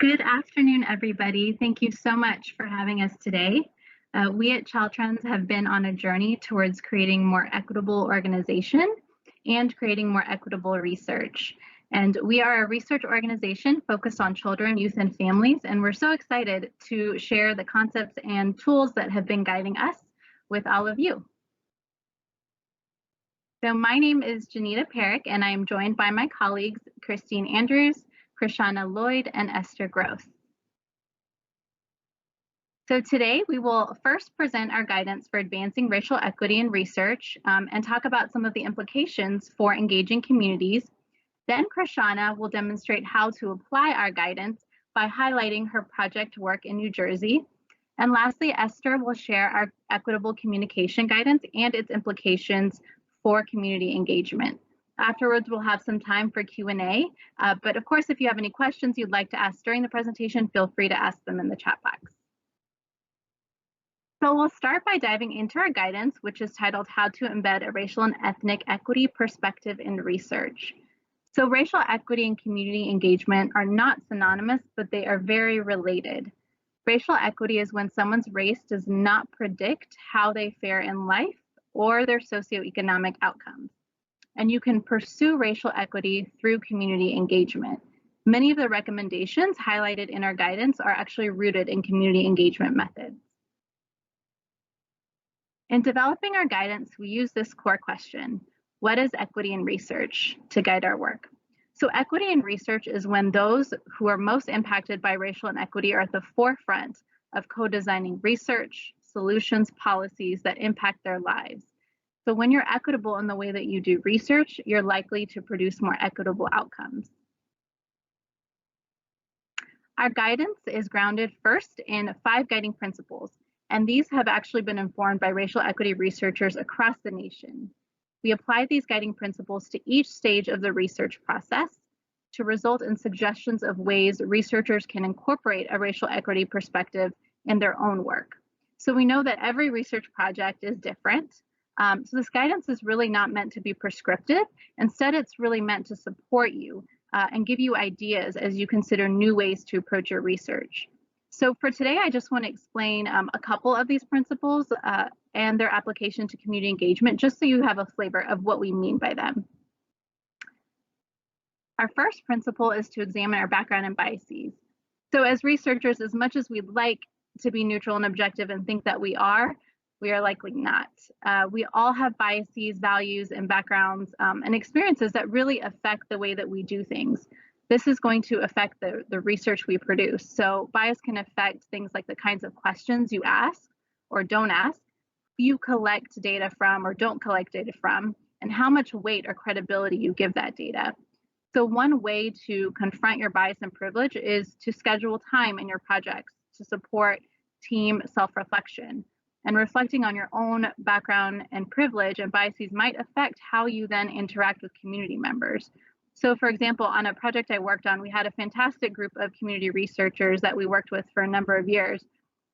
Good afternoon, everybody. Thank you so much for having us today. We at Caltrans have been on a journey towards creating more equitable organization and creating more equitable research. And we are a research organization focused on children, youth, and families, and we're so excited to share the concepts and tools that have been guiding us with all of you. So my name is Jenita Parekh, and I am joined by my colleagues, Kristine Andrews, Chrishana Lloyd, and Esther Gross. So today we will first present our guidance for advancing racial equity in research and talk about some of the implications for engaging communities. Then Chrishana will demonstrate how to apply our guidance by highlighting her project work in New Jersey. And lastly, Esther will share our equitable communication guidance and its implications for community engagement. Afterwards, we'll have some time for Q&A, but of course, if you have any questions you'd like to ask during the presentation, feel free to ask them in the chat box. So we'll start by diving into our guidance, which is titled How to Embed a Racial and Ethnic Equity Perspective in Research. So racial equity and community engagement are not synonymous, but they are very related. Racial equity is when someone's race does not predict how they fare in life or their socioeconomic outcomes. And you can pursue racial equity through community engagement. Many of the recommendations highlighted in our guidance are actually rooted in community engagement methods. In developing our guidance, we use this core question: what is equity in research, to guide our work? So equity in research is when those who are most impacted by racial inequity are at the forefront of co-designing research, solutions, policies that impact their lives. So when you're equitable in the way that you do research, you're likely to produce more equitable outcomes. Our guidance is grounded first in 5 guiding principles, and these have actually been informed by racial equity researchers across the nation. We apply these guiding principles to each stage of the research process to result in suggestions of ways researchers can incorporate a racial equity perspective in their own work. So we know that every research project is different. So this guidance is really not meant to be prescriptive. Instead, it's really meant to support you and give you ideas as you consider new ways to approach your research. So for today, I just want to explain a couple of these principles and their application to community engagement, just so you have a flavor of what we mean by them. Our first principle is to examine our background and biases. So as researchers, as much as we'd like to be neutral and objective and think that we are likely not. We all have biases, values, and backgrounds and experiences that really affect the way that we do things. This is going to affect the research we produce. So bias can affect things like the kinds of questions you ask or don't ask, who you collect data from or don't collect data from, and how much weight or credibility you give that data. So one way to confront your bias and privilege is to schedule time in your projects to support team self-reflection. And reflecting on your own background and privilege and biases might affect how you then interact with community members. So for example, on a project I worked on, we had a fantastic group of community researchers that we worked with for a number of years.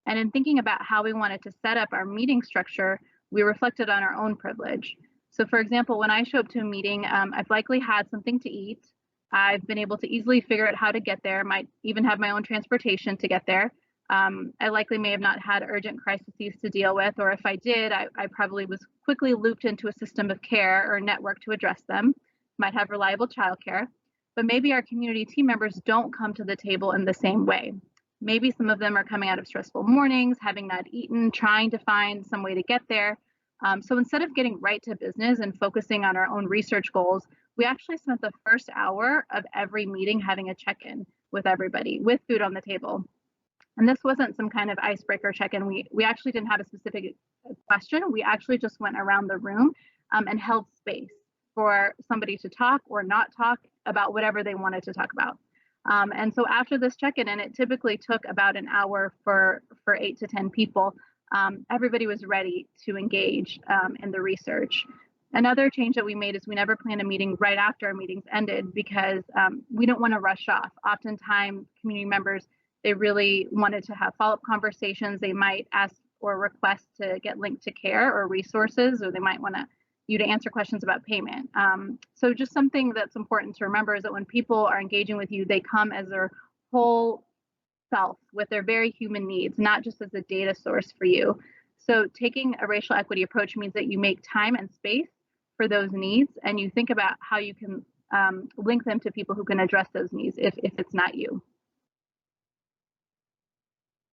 And in thinking about how we wanted to set up our meeting structure, we reflected on our own privilege. So for example, when I show up to a meeting, I've likely had something to eat. I've been able to easily figure out how to get there, might even have my own transportation to get there. I likely may have not had urgent crises to deal with, or if I did, I probably was quickly looped into a system of care or network to address them, might have reliable childcare, but maybe our community team members don't come to the table in the same way. Maybe some of them are coming out of stressful mornings, having not eaten, trying to find some way to get there. So instead of getting right to business and focusing on our own research goals, we actually spent the first hour of every meeting having a check-in with everybody with food on the table. And this wasn't some kind of icebreaker check-in. We actually didn't have a specific question. We actually just went around the room and held space for somebody to talk or not talk about whatever they wanted to talk about. And so after this check-in, and it typically took about an hour for 8 to 10 people, everybody was ready to engage in the research. Another change that we made is we never planned a meeting right after our meetings ended because we don't want to rush off. Oftentimes, community members, they really wanted to have follow-up conversations. They might ask or request to get linked to care or resources, or they might want you to answer questions about payment. So just something that's important to remember is that when people are engaging with you, they come as their whole self with their very human needs, not just as a data source for you. So taking a racial equity approach means that you make time and space for those needs, and you think about how you can link them to people who can address those needs if it's not you.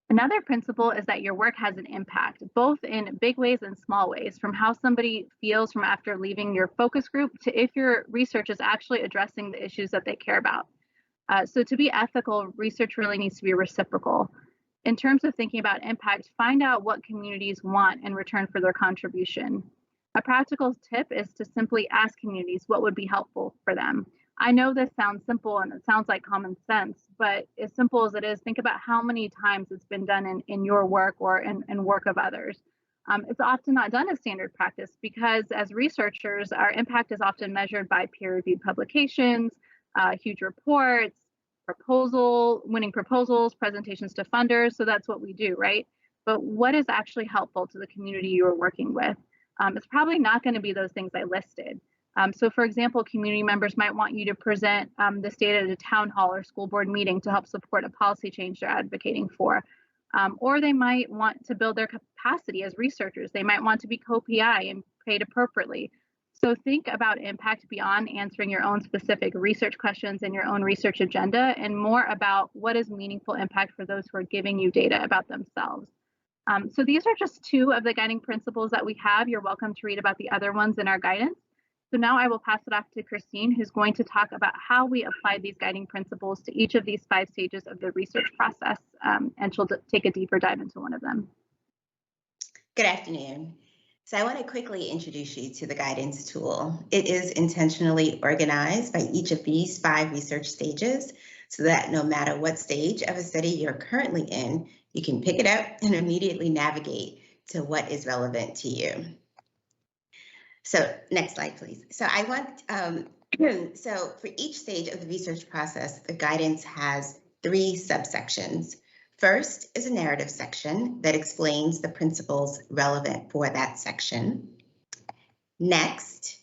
Another principle is that your work has an impact, both in big ways and small ways, from how somebody feels from after leaving your focus group to if your research is actually addressing the issues that they care about. So to be ethical, research really needs to be reciprocal. In terms of thinking about impact, find out what communities want in return for their contribution. A practical tip is to simply ask communities what would be helpful for them. I know this sounds simple and it sounds like common sense, but as simple as it is, think about how many times it's been done in your work or in work of others. It's often not done as standard practice because as researchers, our impact is often measured by peer-reviewed publications, huge reports, winning proposals, presentations to funders. So that's what we do, right? But what is actually helpful to the community you are working with? It's probably not going to be those things I listed. So for example, community members might want you to present this data at a town hall or school board meeting to help support a policy change they're advocating for. Or they might want to build their capacity as researchers. They might want to be co-PI and paid appropriately. So think about impact beyond answering your own specific research questions and your own research agenda, and more about what is meaningful impact for those who are giving you data about themselves. So these are just two of the guiding principles that we have. You're welcome to read about the other ones in our guidance. So now I will pass it off to Kristine, who's going to talk about how we apply these guiding principles to each of these 5 stages of the research process, and she'll take a deeper dive into one of them. Good afternoon. So I want to quickly introduce you to the guidance tool. It is intentionally organized by each of these 5 research stages so that no matter what stage of a study you're currently in, you can pick it up and immediately navigate to what is relevant to you. So next slide, please. So I want, so for each stage of the research process, the guidance has 3 subsections. First is a narrative section that explains the principles relevant for that section. Next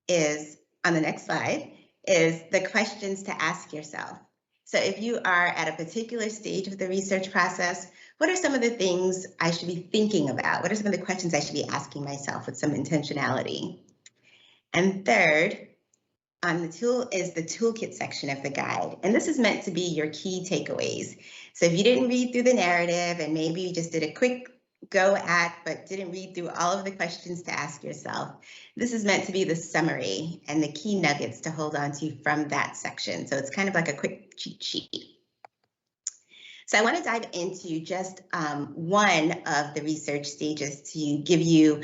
is, on the next slide, is the questions to ask yourself. So if you are at a particular stage of the research process, what are some of the things I should be thinking about? What are some of the questions I should be asking myself with some intentionality? And third, on the tool is the toolkit section of the guide. And this is meant to be your key takeaways. So if you didn't read through the narrative and maybe you just did a quick go at, but didn't read through all of the questions to ask yourself, this is meant to be the summary and the key nuggets to hold on to from that section. So it's kind of like a quick cheat sheet. So I want to dive into just one of the research stages to give you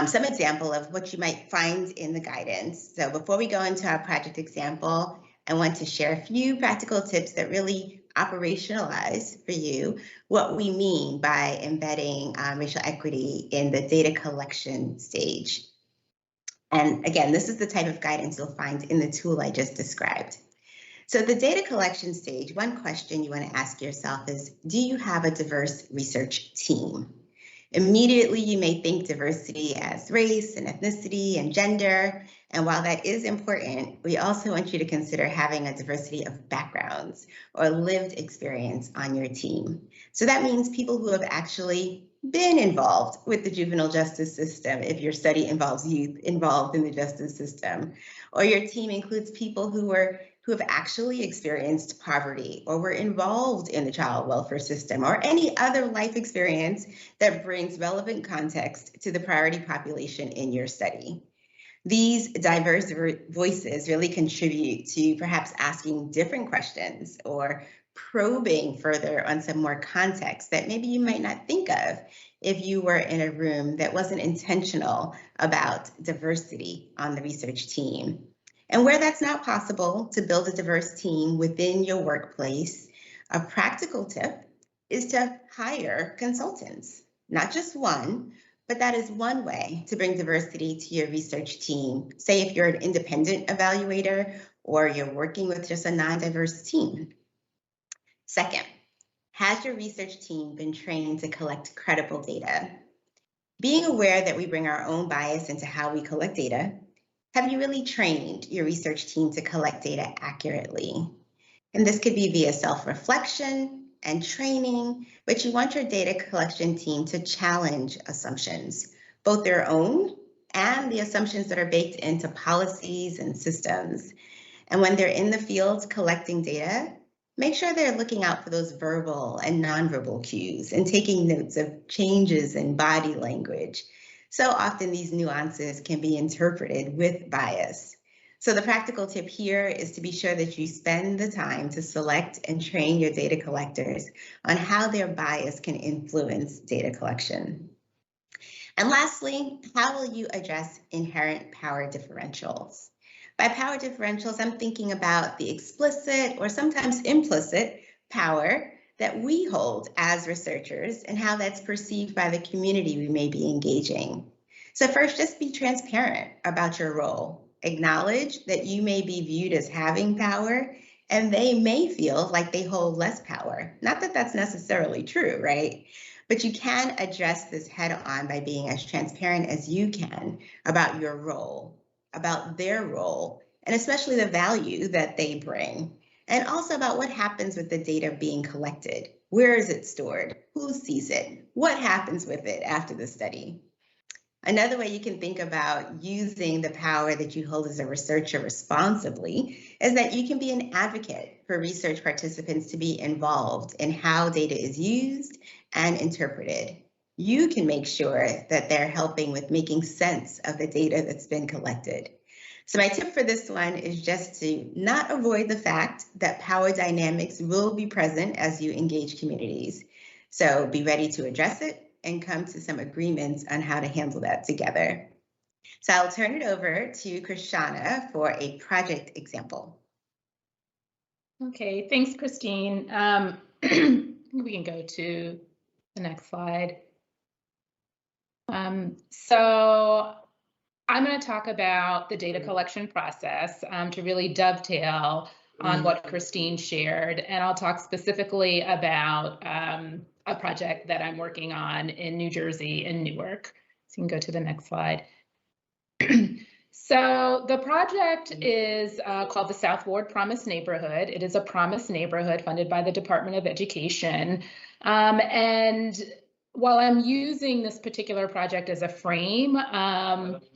some example of what you might find in the guidance. So before we go into our project example, I want to share a few practical tips that really operationalize for you what we mean by embedding racial equity in the data collection stage. And again, this is the type of guidance you'll find in the tool I just described. So the data collection stage, one question you want to ask yourself is, do you have a diverse research team? Immediately, you may think diversity as race and ethnicity and gender. And while that is important, we also want you to consider having a diversity of backgrounds or lived experience on your team. So that means people who have actually been involved with the juvenile justice system, if your study involves youth involved in the justice system, or your team includes people who have actually experienced poverty or were involved in the child welfare system or any other life experience that brings relevant context to the priority population in your study. These diverse voices really contribute to perhaps asking different questions or probing further on some more context that maybe you might not think of if you were in a room that wasn't intentional about diversity on the research team. And where that's not possible to build a diverse team within your workplace, a practical tip is to hire consultants, not just one, but that is one way to bring diversity to your research team. Say if you're an independent evaluator or you're working with just a non-diverse team. Second, has your research team been trained to collect credible data? Being aware that we bring our own bias into how we collect data, have you really trained your research team to collect data accurately? And this could be via self-reflection, and training, but you want your data collection team to challenge assumptions, both their own and the assumptions that are baked into policies and systems. And when they're in the field collecting data, make sure they're looking out for those verbal and nonverbal cues and taking notes of changes in body language. So often these nuances can be interpreted with bias. So the practical tip here is to be sure that you spend the time to select and train your data collectors on how their bias can influence data collection. And lastly, how will you address inherent power differentials? By power differentials, I'm thinking about the explicit or sometimes implicit power that we hold as researchers and how that's perceived by the community we may be engaging. So first, just be transparent about your role. Acknowledge that you may be viewed as having power and they may feel like they hold less power. Not that that's necessarily true, right? But you can address this head on by being as transparent as you can about your role, about their role, and especially the value that they bring, and also about what happens with the data being collected. Where is it stored? Who sees it? What happens with it after the study? Another way you can think about using the power that you hold as a researcher responsibly is that you can be an advocate for research participants to be involved in how data is used and interpreted. You can make sure that they're helping with making sense of the data that's been collected. So my tip for this one is just to not avoid the fact that power dynamics will be present as you engage communities. So be ready to address it and come to some agreements on how to handle that together. So I'll turn it over to Chrishana for a project example. Okay, thanks, Kristine. We can go to the next slide. So I'm going to talk about the data collection process to really dovetail on what Kristine shared, and I'll talk specifically about a project that I'm working on in New Jersey, in Newark. So you can go to the next slide. So the project is called the South Ward Promise Neighborhood. It is a promise neighborhood funded by the Department of Education. And while I'm using this particular project as a frame,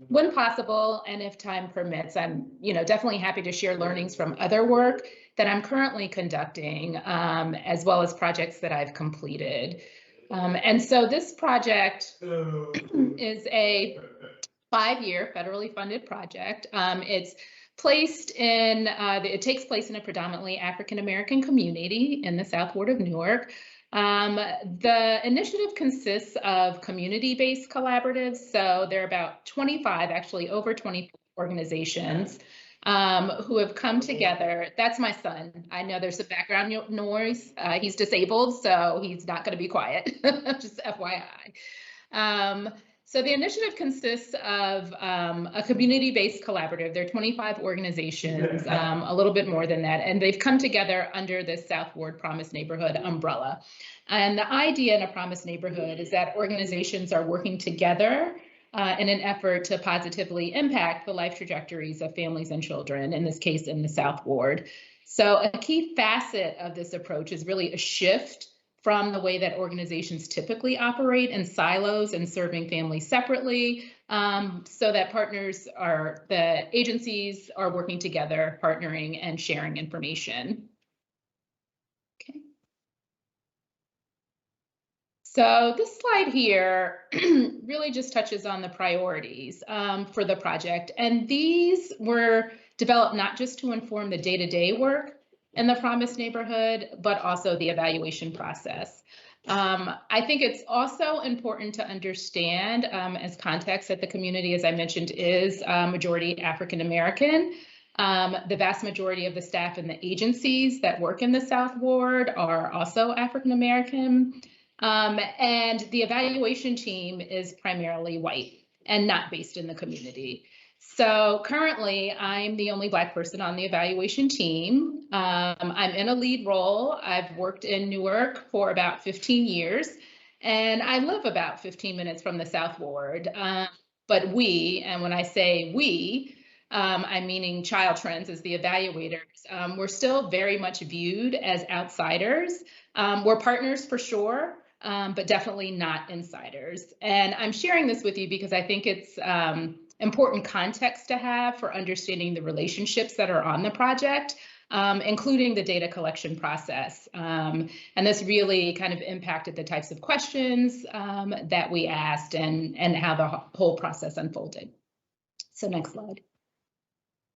when possible and if time permits, I'm definitely happy to share learnings from other work that I'm currently conducting, as well as projects that I've completed. And so this project is a 5-year federally funded project. It takes place in a predominantly African-American community in the South Ward of Newark. The initiative consists of community-based collaboratives. So there are about 25, actually over 20 organizations who have come together. That's my son. I know there's some background noise. He's disabled, so he's not going to be quiet, just FYI. So the initiative consists of a community-based collaborative. There are 25 organizations, a little bit more than that, and they've come together under this South Ward Promise Neighborhood umbrella. And the idea in a Promise Neighborhood is that organizations are working together in an effort to positively impact the life trajectories of families and children, in this case in the South Ward. So a key facet of this approach is really a shift from the way that organizations typically operate in silos and serving families separately, so that the agencies are working together, partnering and sharing information. Okay. So this slide here really just touches on the priorities for the project. And these were developed not just to inform the day-to-day work in the Promise Neighborhood, but also the evaluation process. I think it's also important to understand as context that the community, as I mentioned, is majority African American. The vast majority of the staff and the agencies that work in the South Ward are also African American. And the evaluation team is primarily white and not based in the community. So currently, I'm the only Black person on the evaluation team. I'm in a lead role. I've worked in Newark for about 15 years, and I live about 15 minutes from the South Ward. But we, and when I say we, I'm meaning Child Trends as the evaluators, we're still very much viewed as outsiders. We're partners for sure, but definitely not insiders. And I'm sharing this with you because I think it's important context to have for understanding the relationships that are on the project, including the data collection process. And this really kind of impacted the types of questions that we asked and how the whole process unfolded. So next slide.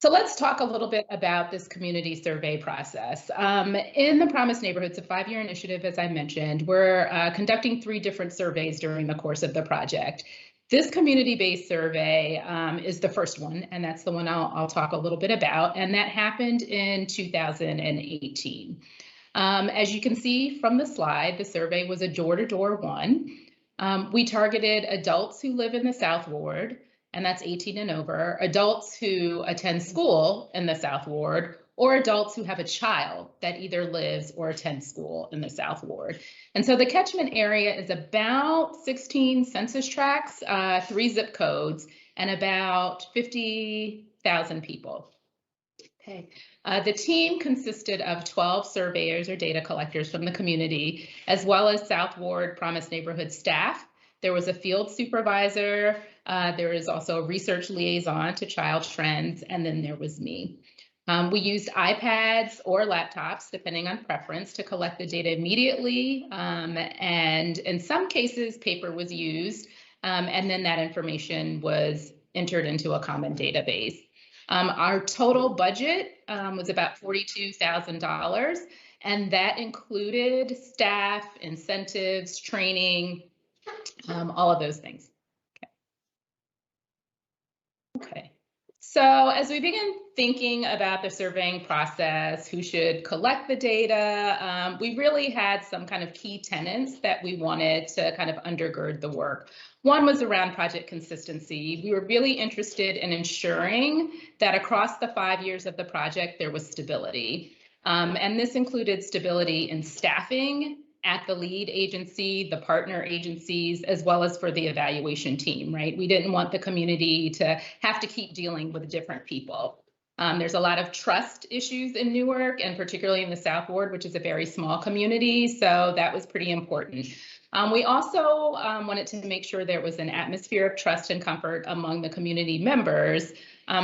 So let's talk a little bit about this community survey process. In the Promised Neighborhoods, a 5-year initiative, as I mentioned, we're conducting 3 different surveys during the course of the project. This community-based survey is the first one, and that's the one I'll talk a little bit about, and that happened in 2018. As you can see from the slide, the survey was a door-to-door one. We targeted adults who live in the South Ward, and that's 18 and over, adults who attend school in the South Ward, or adults who have a child that either lives or attends school in the South Ward. And so the catchment area is about 16 census tracts, 3 zip codes, and about 50,000 people. Okay. The team consisted of 12 surveyors or data collectors from the community, as well as South Ward Promised Neighborhood staff. There was a field supervisor. There is also a research liaison to Child Trends, and then there was me. We used iPads or laptops, depending on preference, to collect the data immediately, and in some cases, paper was used, and then that information was entered into a common database. Our total budget was about $42,000, and that included staff, incentives, training, all of those things. Okay. So as we begin thinking about the surveying process, who should collect the data, we really had some kind of key tenets that we wanted to kind of undergird the work. One was around project consistency. We were really interested in ensuring that across the 5 years of the project, there was stability. And this included stability in staffing at the lead agency, the partner agencies, as well as for the evaluation team, right? We didn't want the community to have to keep dealing with different people. There's a lot of trust issues in Newark, and particularly in the South Ward, which is a very small community, so that was pretty important. We also wanted to make sure there was an atmosphere of trust and comfort among the community members,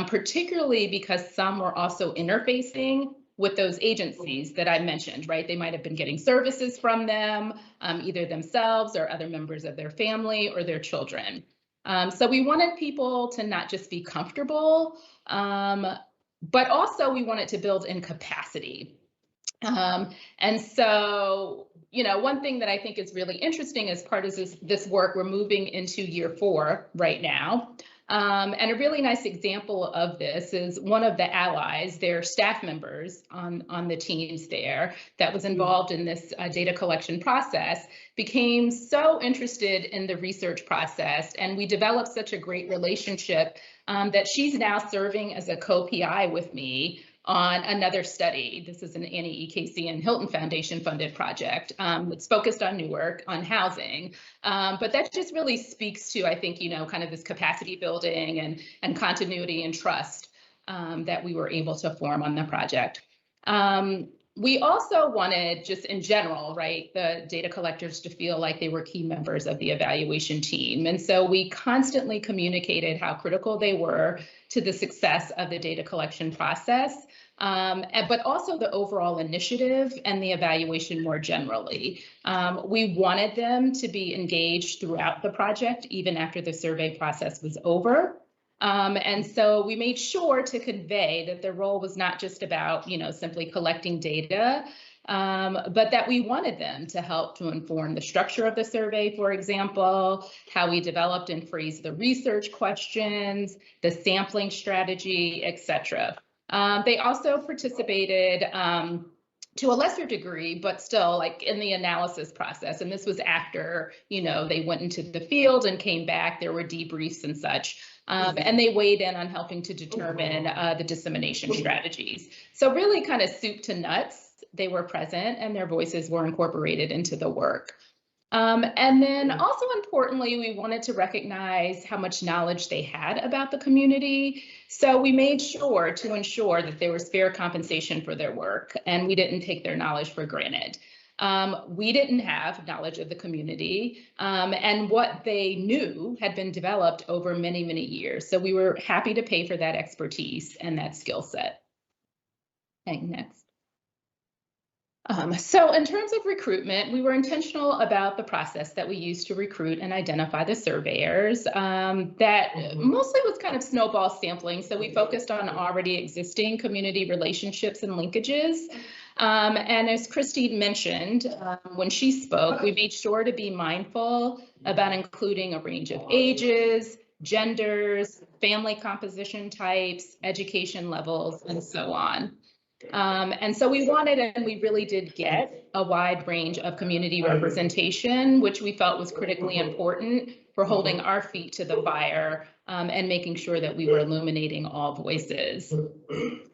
particularly because some were also interfacing with those agencies that I mentioned, right? They might have been getting services from them, either themselves or other members of their family or their children. So we wanted people to not just be comfortable, but also we wanted to build in capacity. And so, you know, one thing that I think is really interesting as part of this work, we're moving into year 4 right now. And a really nice example of this is one of the allies, their staff members on the teams there that was involved in this data collection process became so interested in the research process, and we developed such a great relationship that she's now serving as a co-PI with me on another study. This is an Annie E. Casey and Hilton Foundation funded project that's focused on Newark, on housing. But that just really speaks to, I think, you know, kind of this capacity building and continuity and trust that we were able to form on the project. We also wanted, just in general, right, the data collectors to feel like they were key members of the evaluation team. And so we constantly communicated how critical they were to the success of the data collection process, but also the overall initiative and the evaluation more generally. We wanted them to be engaged throughout the project, even after the survey process was over. And so we made sure to convey that their role was not just about, you know, simply collecting data, but that we wanted them to help to inform the structure of the survey, for example, how we developed and phrased the research questions, the sampling strategy, etc. They also participated to a lesser degree, but still like in the analysis process. And this was after, you know, they went into the field and came back, there were debriefs and such. And they weighed in on helping to determine the dissemination strategies. So really kind of soup to nuts, they were present and their voices were incorporated into the work. And then also importantly, we wanted to recognize how much knowledge they had about the community. So we made sure to ensure that there was fair compensation for their work, and we didn't take their knowledge for granted. We didn't have knowledge of the community, and what they knew had been developed over many, many years. So we were happy to pay for that expertise and that skill set. Okay, next. So in terms of recruitment, we were intentional about the process that we used to recruit and identify the surveyors. That mostly was kind of snowball sampling. So we focused on already existing community relationships and linkages. And as Kristine mentioned, when she spoke, we made sure to be mindful about including a range of ages, genders, family composition types, education levels, and so on. And so we wanted, and we really did get a wide range of community representation, which we felt was critically important for holding our feet to the fire and making sure that we were illuminating all voices.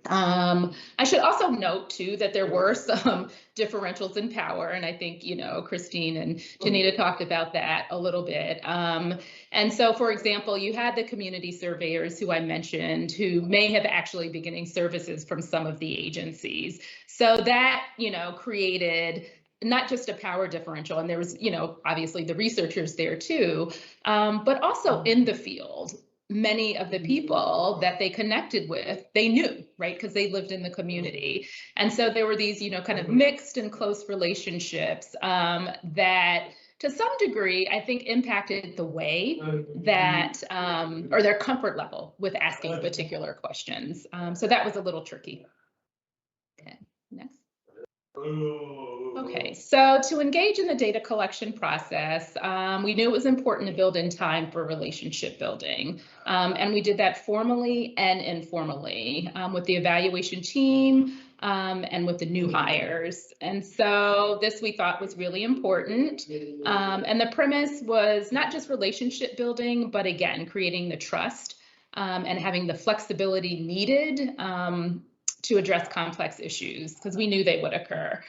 I should also note too that there were some differentials in power, and I think, you know, Kristine and Jenita talked about that a little bit. And so, for example, you had the community surveyors who I mentioned who may have actually been getting services from some of the agencies. So that, you know, created not just a power differential, and there was, you know, obviously the researchers there too, but also in the field, many of the people that they connected with, they knew, right? Because they lived in the community. And so there were these, you know, kind of mixed and close relationships that to some degree, I think impacted the way that, or their comfort level with asking particular questions. So that was a little tricky. Okay, next. Okay, so to engage in the data collection process, we knew it was important to build in time for relationship building. And we did that formally and informally with the evaluation team and with the new hires. And so this we thought was really important. And the premise was not just relationship building, but again, creating the trust and having the flexibility needed to address complex issues, because we knew they would occur.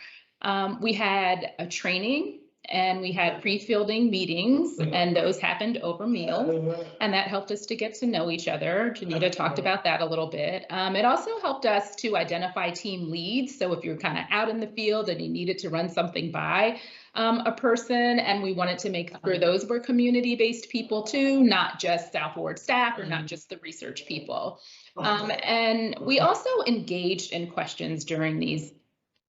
We had a training and we had pre-fielding meetings, and those happened over meals, and that helped us to get to know each other. Jenita talked about that a little bit. It also helped us to identify team leads. So if you're kind of out in the field and you needed to run something by a person, and we wanted to make sure those were community-based people too, not just South Ward staff or not just the research people. And we also engaged in questions during these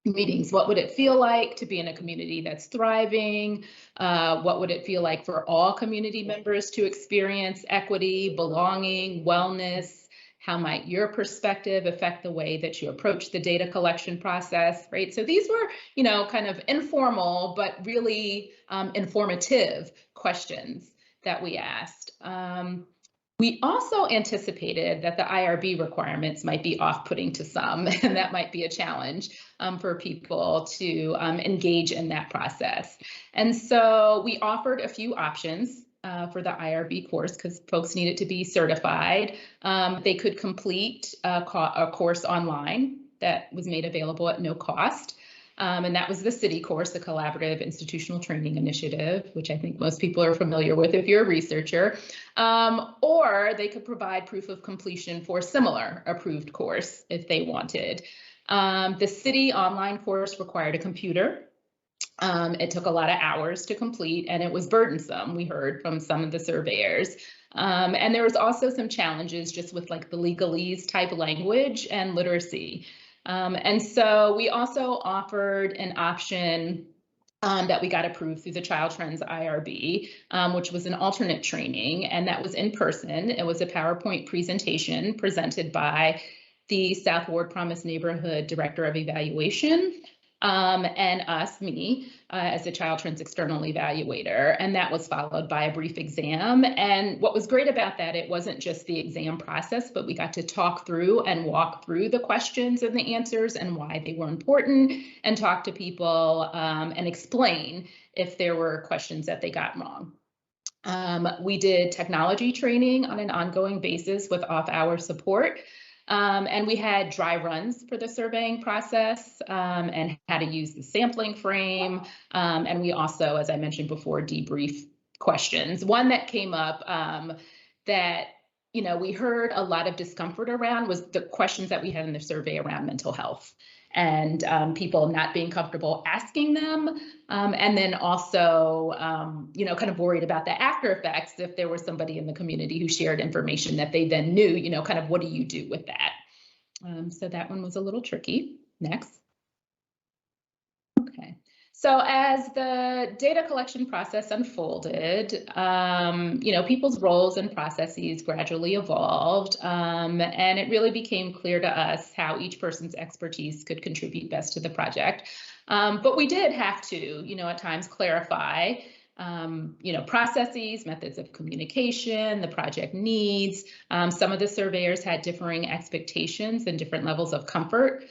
meetings. What would it feel like to be in a community that's thriving? What would it feel like for all community members to experience equity, belonging, wellness? How might your perspective affect the way that you approach the data collection process, right? So these were, you know, kind of informal, but really informative questions that we asked. We also anticipated that the IRB requirements might be off-putting to some, and that might be a challenge for people to engage in that process. And so we offered a few options for the IRB course because folks needed to be certified. They could complete a course online that was made available at no cost. And that was the CITI course, the Collaborative Institutional Training Initiative, which I think most people are familiar with if you're a researcher. Or they could provide proof of completion for a similar approved course if they wanted. The CITI online course required a computer. It took a lot of hours to complete, and it was burdensome, we heard from some of the surveyors. And there was also some challenges just with like the legalese type language and literacy. And so we also offered an option that we got approved through the Child Trends IRB, which was an alternate training, and that was in person. It was a PowerPoint presentation presented by the South Ward Promise Neighborhood Director of Evaluation, and me, as the Child Trends External Evaluator, and that was followed by a brief exam. And what was great about that, it wasn't just the exam process, but we got to talk through and walk through the questions and the answers and why they were important, and talk to people and explain if there were questions that they got wrong. We did technology training on an ongoing basis with off-hour support. And we had dry runs for the surveying process and how to use the sampling frame. And we also, as I mentioned before, debrief questions. One that came up that we heard a lot of discomfort around was the questions that we had in the survey around mental health and people not being comfortable asking them. And then also, kind of worried about the after effects if there was somebody in the community who shared information that they then knew, kind of what do you do with that? So that one was a little tricky. Next. Okay. So as the data collection process unfolded, people's roles and processes gradually evolved, and it really became clear to us how each person's expertise could contribute best to the project. But we did have to, at times clarify, processes, methods of communication, the project needs. Some of the surveyors had differing expectations and different levels of comfort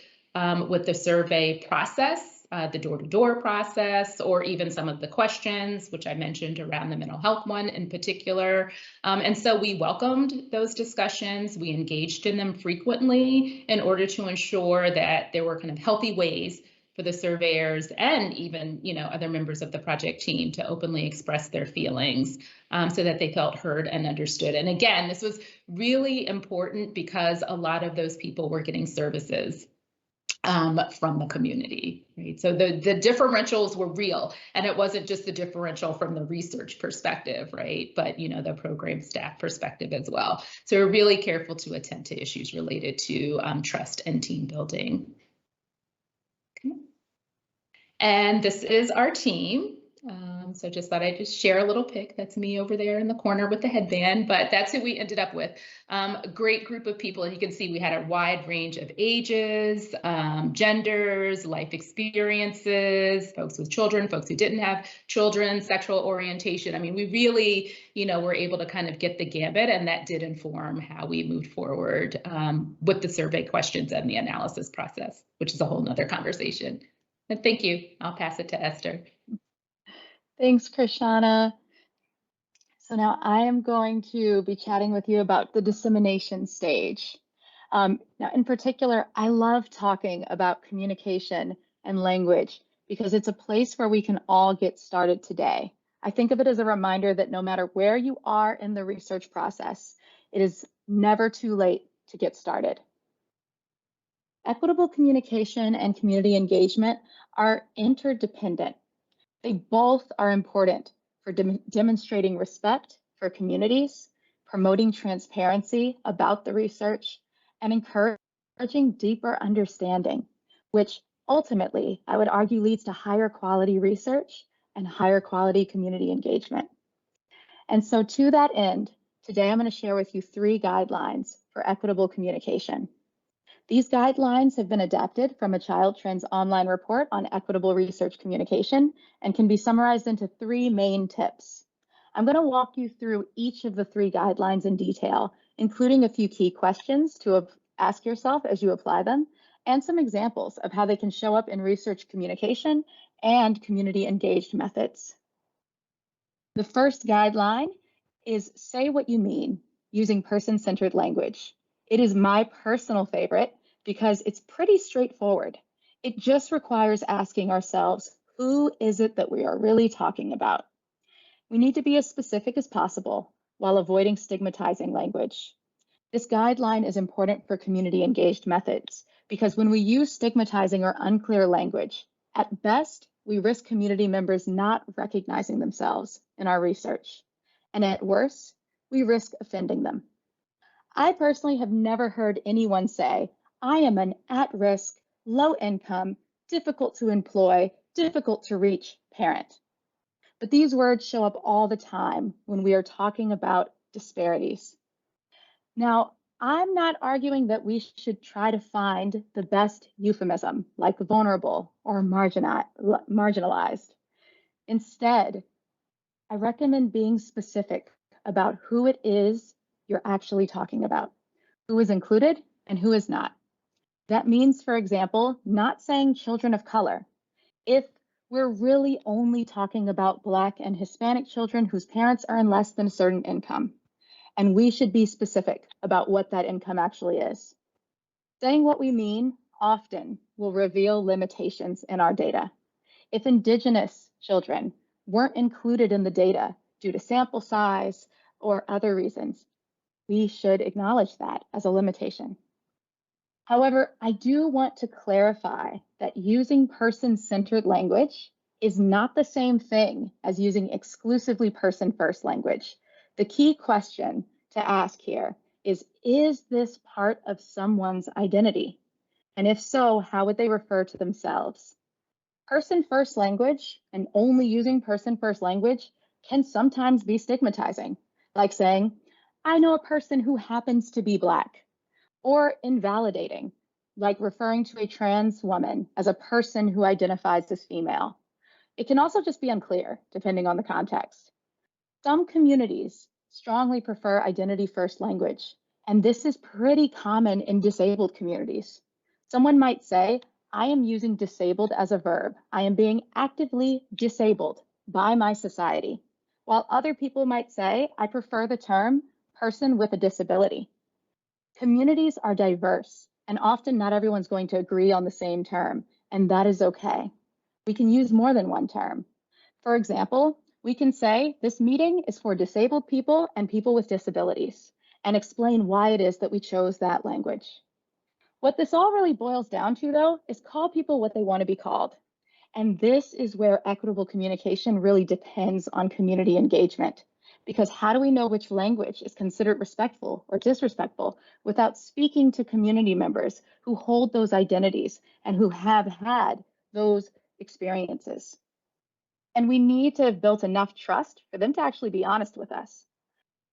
with the survey process. The door-to-door process, or even some of the questions, which I mentioned around the mental health one in particular. And so we welcomed those discussions. We engaged in them frequently in order to ensure that there were kind of healthy ways for the surveyors and even, other members of the project team to openly express their feelings so that they felt heard and understood. And again, this was really important because a lot of those people were getting services from the community, right? So the differentials were real, and it wasn't just the differential from the research perspective, right? But the program staff perspective as well. So we're really careful to attend to issues related to trust and team building. Okay. And this is our team. So just thought I'd just share a little pic. That's me over there in the corner with the headband, but that's who we ended up with. A great group of people. You can see we had a wide range of ages, genders, life experiences, folks with children, folks who didn't have children, sexual orientation. I mean, we really, were able to kind of get the gambit, and that did inform how we moved forward with the survey questions and the analysis process, which is a whole nother conversation. And thank you. I'll pass it to Esther. Thanks, Chrishana. So now I am going to be chatting with you about the dissemination stage. Now, in particular, I love talking about communication and language because it's a place where we can all get started today. I think of it as a reminder that no matter where you are in the research process, it is never too late to get started. Equitable communication and community engagement are interdependent. They both are important for demonstrating respect for communities, promoting transparency about the research, and encouraging deeper understanding, which ultimately, I would argue, leads to higher quality research and higher quality community engagement. And so to that end, today I'm going to share with you 3 guidelines for equitable communication. These guidelines have been adapted from a Child Trends online report on equitable research communication and can be summarized into 3 main tips. I'm going to walk you through each of the 3 guidelines in detail, including a few key questions to ask yourself as you apply them, and some examples of how they can show up in research communication and community engaged methods. The first guideline is say what you mean using person-centered language. It is my personal favorite because it's pretty straightforward. It just requires asking ourselves, who is it that we are really talking about? We need to be as specific as possible while avoiding stigmatizing language. This guideline is important for community engaged methods because when we use stigmatizing or unclear language, at best, we risk community members not recognizing themselves in our research. And at worst, we risk offending them. I personally have never heard anyone say, I am an at-risk, low-income, difficult to employ, difficult to reach parent. But these words show up all the time when we are talking about disparities. Now, I'm not arguing that we should try to find the best euphemism, like vulnerable or marginalized. Instead, I recommend being specific about who it is you're actually talking about, who is included and who is not. That means, for example, not saying children of color if we're really only talking about Black and Hispanic children whose parents earn less than a certain income. And we should be specific about what that income actually is. Saying what we mean often will reveal limitations in our data. If Indigenous children weren't included in the data due to sample size or other reasons, we should acknowledge that as a limitation. However, I do want to clarify that using person-centered language is not the same thing as using exclusively person-first language. The key question to ask here is this part of someone's identity? And if so, how would they refer to themselves? Person-first language and only using person-first language can sometimes be stigmatizing, like saying, I know a person who happens to be Black, or invalidating, like referring to a trans woman as a person who identifies as female. It can also just be unclear, depending on the context. Some communities strongly prefer identity-first language, and this is pretty common in disabled communities. Someone might say, I am using disabled as a verb. I am being actively disabled by my society, while other people might say, I prefer the term person with a disability. Communities are diverse, and often not everyone's going to agree on the same term, and that is okay. We can use more than one term. For example, we can say this meeting is for disabled people and people with disabilities, and explain why it is that we chose that language. What this all really boils down to, though, is call people what they want to be called. And this is where equitable communication really depends on community engagement. Because how do we know which language is considered respectful or disrespectful without speaking to community members who hold those identities and who have had those experiences? And we need to have built enough trust for them to actually be honest with us.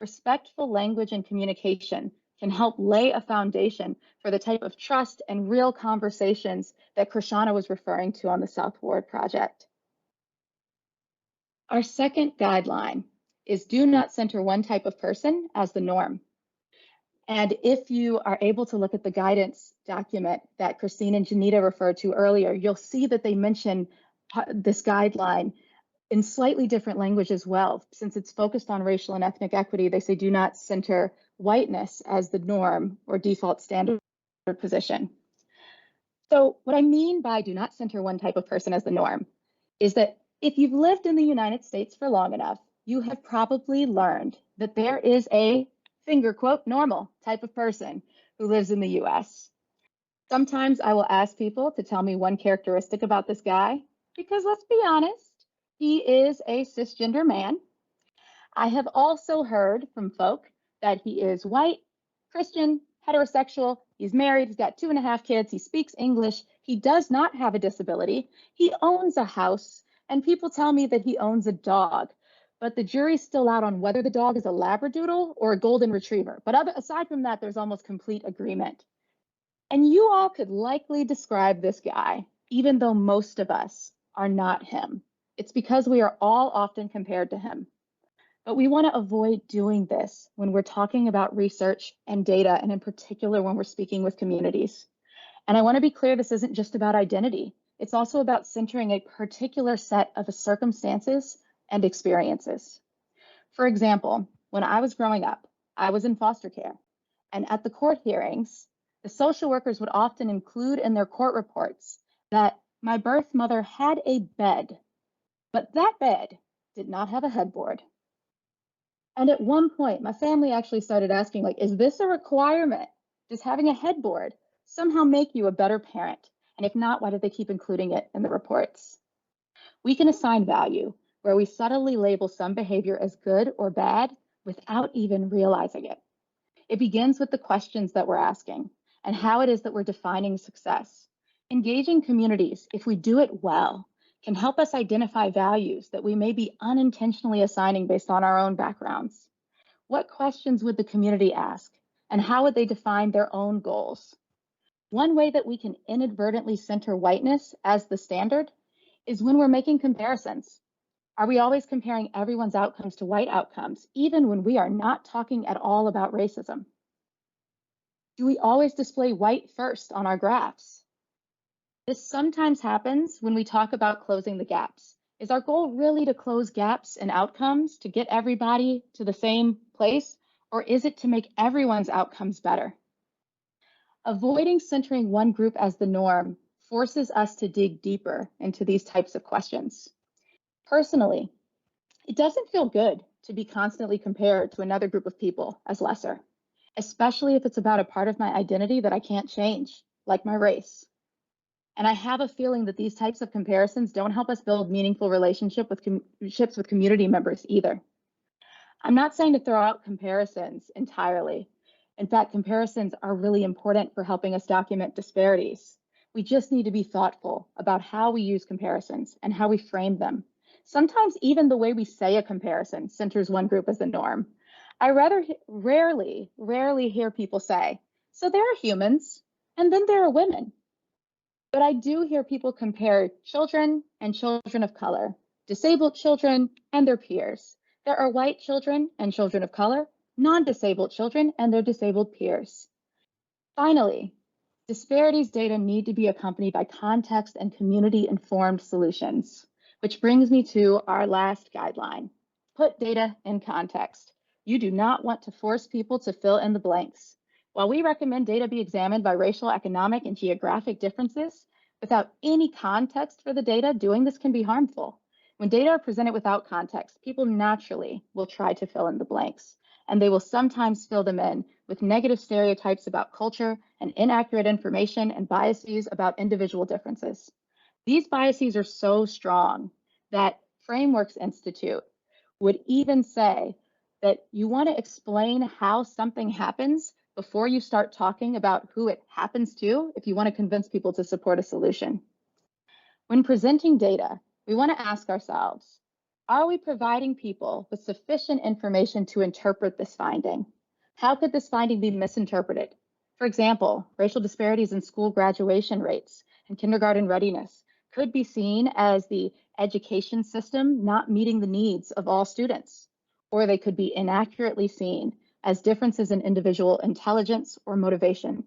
Respectful language and communication can help lay a foundation for the type of trust and real conversations that Chrishana was referring to on the South Ward project. Our second guideline is do not center one type of person as the norm. And if you are able to look at the guidance document that Kristine and Jenita referred to earlier, you'll see that they mention this guideline in slightly different language as well. Since it's focused on racial and ethnic equity, they say do not center whiteness as the norm or default standard position. So what I mean by do not center one type of person as the norm is that if you've lived in the United States for long enough, you have probably learned that there is a finger quote normal type of person who lives in the US. Sometimes I will ask people to tell me one characteristic about this guy, because let's be honest, he is a cisgender man. I have also heard from folk that he is white, Christian, heterosexual, he's married, he's got 2.5 kids, he speaks English, he does not have a disability, he owns a house, and people tell me that he owns a dog. But the jury's still out on whether the dog is a Labradoodle or a Golden Retriever. But aside from that, there's almost complete agreement. And you all could likely describe this guy, even though most of us are not him. It's because we are all often compared to him. But we want to avoid doing this when we're talking about research and data, and in particular when we're speaking with communities. And I want to be clear, this isn't just about identity. It's also about centering a particular set of circumstances and experiences. For example, when I was growing up, I was in foster care. And at the court hearings, the social workers would often include in their court reports that my birth mother had a bed, but that bed did not have a headboard. And at one point, my family actually started asking, like, is this a requirement? Does having a headboard somehow make you a better parent? And if not, why did they keep including it in the reports? We can assign value where we subtly label some behavior as good or bad without even realizing it. It begins with the questions that we're asking and how it is that we're defining success. Engaging communities, if we do it well, can help us identify values that we may be unintentionally assigning based on our own backgrounds. What questions would the community ask, and how would they define their own goals? One way that we can inadvertently center whiteness as the standard is when we're making comparisons. Are we always comparing everyone's outcomes to white outcomes, even when we are not talking at all about racism? Do we always display white first on our graphs? This sometimes happens when we talk about closing the gaps. Is our goal really to close gaps in outcomes to get everybody to the same place, or is it to make everyone's outcomes better? Avoiding centering one group as the norm forces us to dig deeper into these types of questions. Personally, it doesn't feel good to be constantly compared to another group of people as lesser, especially if it's about a part of my identity that I can't change, like my race. And I have a feeling that these types of comparisons don't help us build meaningful relationships with community members either. I'm not saying to throw out comparisons entirely. In fact, comparisons are really important for helping us document disparities. We just need to be thoughtful about how we use comparisons and how we frame them. Sometimes even the way we say a comparison centers one group as the norm. I rarely hear people say, so there are humans, and then there are women. But I do hear people compare children and children of color, disabled children and their peers. There are white children and children of color, non-disabled children and their disabled peers. Finally, disparities data need to be accompanied by context and community-informed solutions, which brings me to our last guideline. Put data in context. You do not want to force people to fill in the blanks. While we recommend data be examined by racial, economic, and geographic differences, without any context for the data, doing this can be harmful. When data are presented without context, people naturally will try to fill in the blanks, and they will sometimes fill them in with negative stereotypes about culture and inaccurate information and biases about individual differences. These biases are so strong that Frameworks Institute would even say that you want to explain how something happens before you start talking about who it happens to if you want to convince people to support a solution. When presenting data, we want to ask ourselves, are we providing people with sufficient information to interpret this finding? How could this finding be misinterpreted? For example, racial disparities in school graduation rates and kindergarten readiness could be seen as the education system not meeting the needs of all students, or they could be inaccurately seen as differences in individual intelligence or motivation.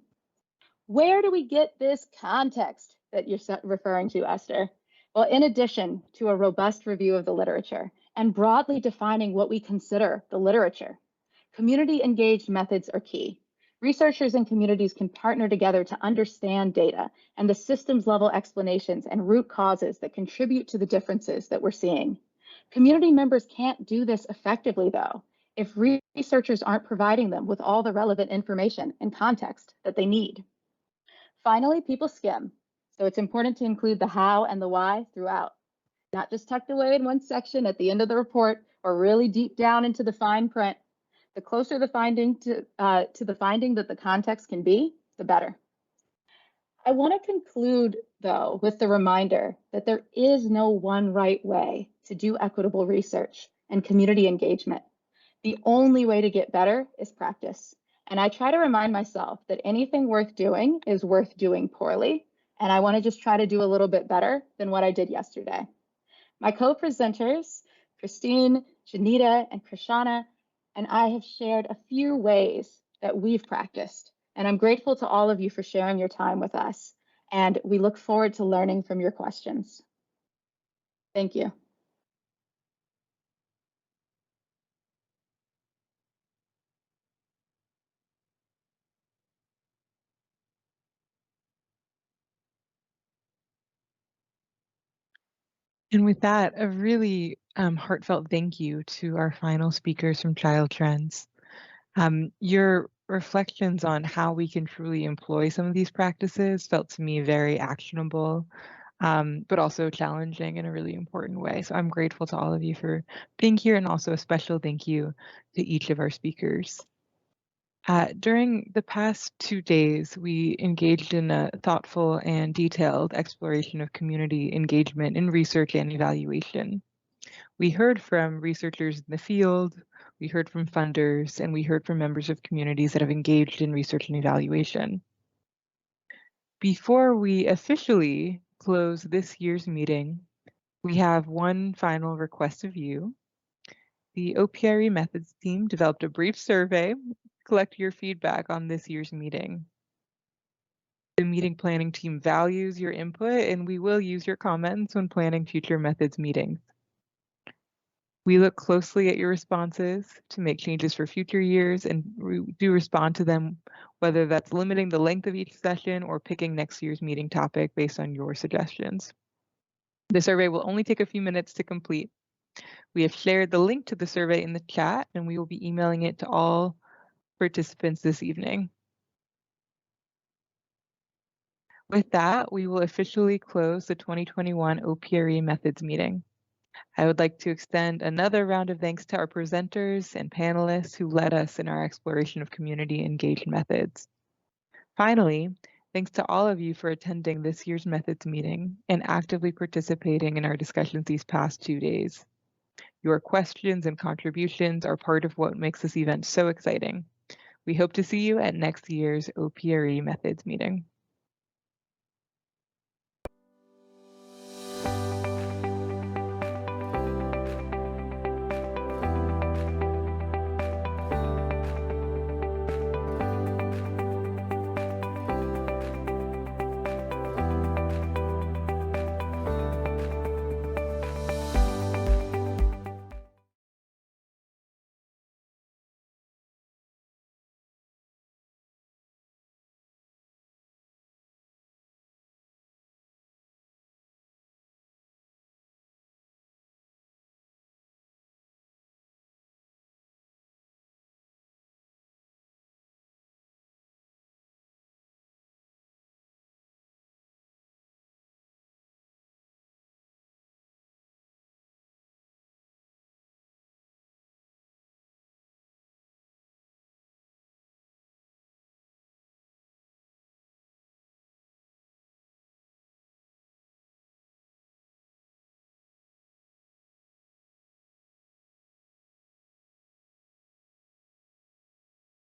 Where do we get this context that you're referring to, Esther? Well, in addition to a robust review of the literature and broadly defining what we consider the literature, community-engaged methods are key. Researchers and communities can partner together to understand data and the systems-level explanations and root causes that contribute to the differences that we're seeing. Community members can't do this effectively, though, if researchers aren't providing them with all the relevant information and context that they need. Finally, people skim, so it's important to include the how and the why throughout, not just tucked away in one section at the end of the report or really deep down into the fine print. The closer the finding to the finding that the context can be, the better. I want to conclude, though, with the reminder that there is no one right way to do equitable research and community engagement. The only way to get better is practice. And I try to remind myself that anything worth doing is worth doing poorly. And I want to just try to do a little bit better than what I did yesterday. My co-presenters, Kristine, Jenita, and Chrishana, and I have shared a few ways that we've practiced. And I'm grateful to all of you for sharing your time with us. And we look forward to learning from your questions. Thank you. And with that, a really heartfelt thank you to our final speakers from Child Trends. Your reflections on how we can truly employ some of these practices felt to me very actionable, but also challenging in a really important way. So I'm grateful to all of you for being here, and also a special thank you to each of our speakers. During the past 2 days, we engaged in a thoughtful and detailed exploration of community engagement in research and evaluation. We heard from researchers in the field, we heard from funders, and we heard from members of communities that have engaged in research and evaluation. Before we officially close this year's meeting, we have one final request of you. The OPRE Methods team developed a brief survey to collect your feedback on this year's meeting. The meeting planning team values your input, and we will use your comments when planning future methods meetings. We look closely at your responses to make changes for future years, and we do respond to them, whether that's limiting the length of each session or picking next year's meeting topic based on your suggestions. The survey will only take a few minutes to complete. We have shared the link to the survey in the chat, and we will be emailing it to all participants this evening. With that, we will officially close the 2021 OPRE Methods Meeting. I would like to extend another round of thanks to our presenters and panelists who led us in our exploration of community engaged methods. Finally, thanks to all of you for attending this year's methods meeting and actively participating in our discussions these past 2 days. Your questions and contributions are part of what makes this event so exciting. We hope to see you at next year's OPRE Methods Meeting.